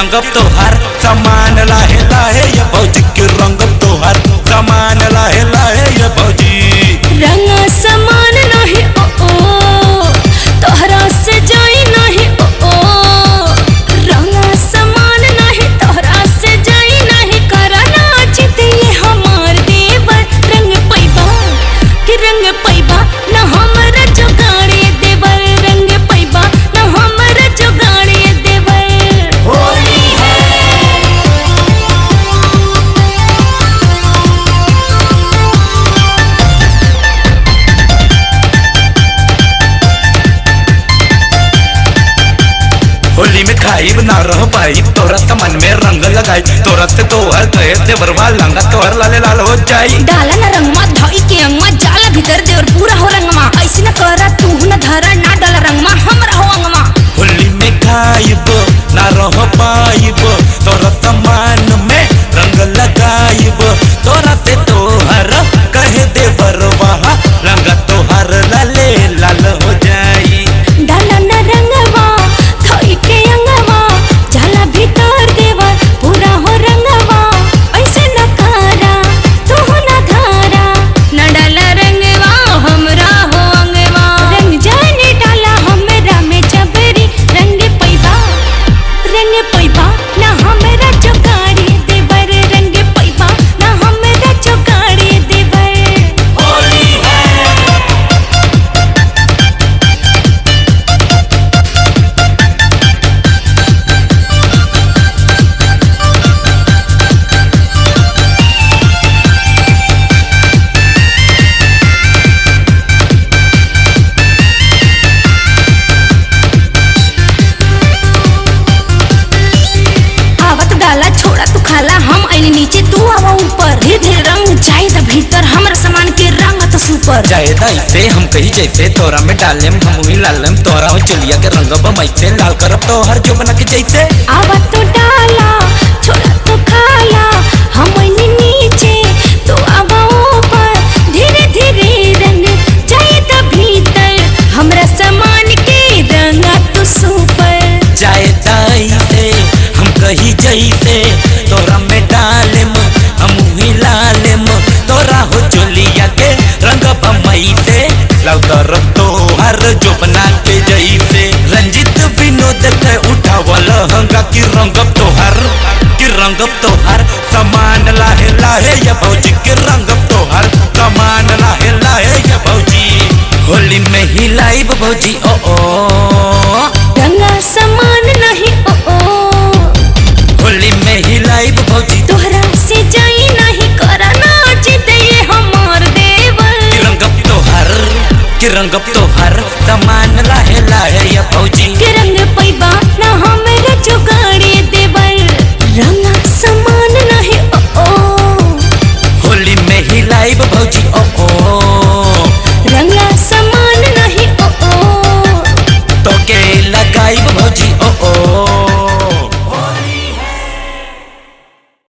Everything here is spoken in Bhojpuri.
रंगब तोहार सामान लाहे लाहे ये भौजी के रंगब तोहार सामान लाहे लाहे ये भौजी। रंगा समान नहीं ओ ओ तोहरा से जाई नहीं ओ ओ रंगा समान नहीं तोहरा से जाई नहीं करना चित ये हमार देवर रंग पैबा कि रंग पैबा न हमरा जुगाड़े देवर रंग पैबा न हमरा जुगाड़े देवर। होली होली में खाइब ना रह पाई तोरा मन में रंग लगाई तोरा से तोहर कहे देवरवा लंगा तोहर लाले लाल हो जाई। डाला ना रंगमा धई के अंगमा जाला भीतर देवर पूरा हो रंगमा ऐसे न करा तू न धरा ना डाला रंगमा हमरा हो अंगमा। होली में खाइब ना रह पाइब तोरा सामान में रंग लगाइब तोरा से तोहर कहे देवरवा लंगा तोहर लाले लाल हो जाई। डाला ना रंगवा धई के अंगमा जाला भीतर देवर पूरा हो रंगवा ऐसे न करा तू न धरा न डाला रंगवा हमरा हो अंगवा रंग जाने डाला हमरा में जबरी रंग पैबा ना हमरा जुगाड़े देवर रंग पैबा ना हमरा जुगाड़े देवर। होली है आवत डाला छोड़ा तू खाला हम आइले नीचे तू आवा ऊपर धीरे धीरे रंग जाए द भीतर हमर सामान के रंग तो सुपर जायदा इसे हम कही जैसे तोरा में डालेम हम ही लालम तोरा हो चलिया के रंगब मैसे लाल करब तो हर जो बना के जैसे। आवत तो डाला छोड़ा तो खाला हम आइले नीचे तू आवा ऊपर धीरे धीरे रंग जाए द भीतर हमरा सामान के रंग तो सुपर जायदा इसे हम कही जैसे तोरा में डालेम हम ही लालेम तोरा हो चलिया के रंगब मैसे लाल करब तो हर जो बना के जैसे। रंजित विनोद के उठावल हंगा की रंगब तोहर सामान लाहे लाहे ये भौजी के रंगब तोहर सामान लाहे लाहे ये भौजी। होली में ही लाइब भौजी ओ ओ रंगा समान नहीं ओ ओ होली में ही लाइब भौजी तोहरा से जाई नहीं करना चित ये हमार देवर कि रंगब तोहर सामान लाहे लाहे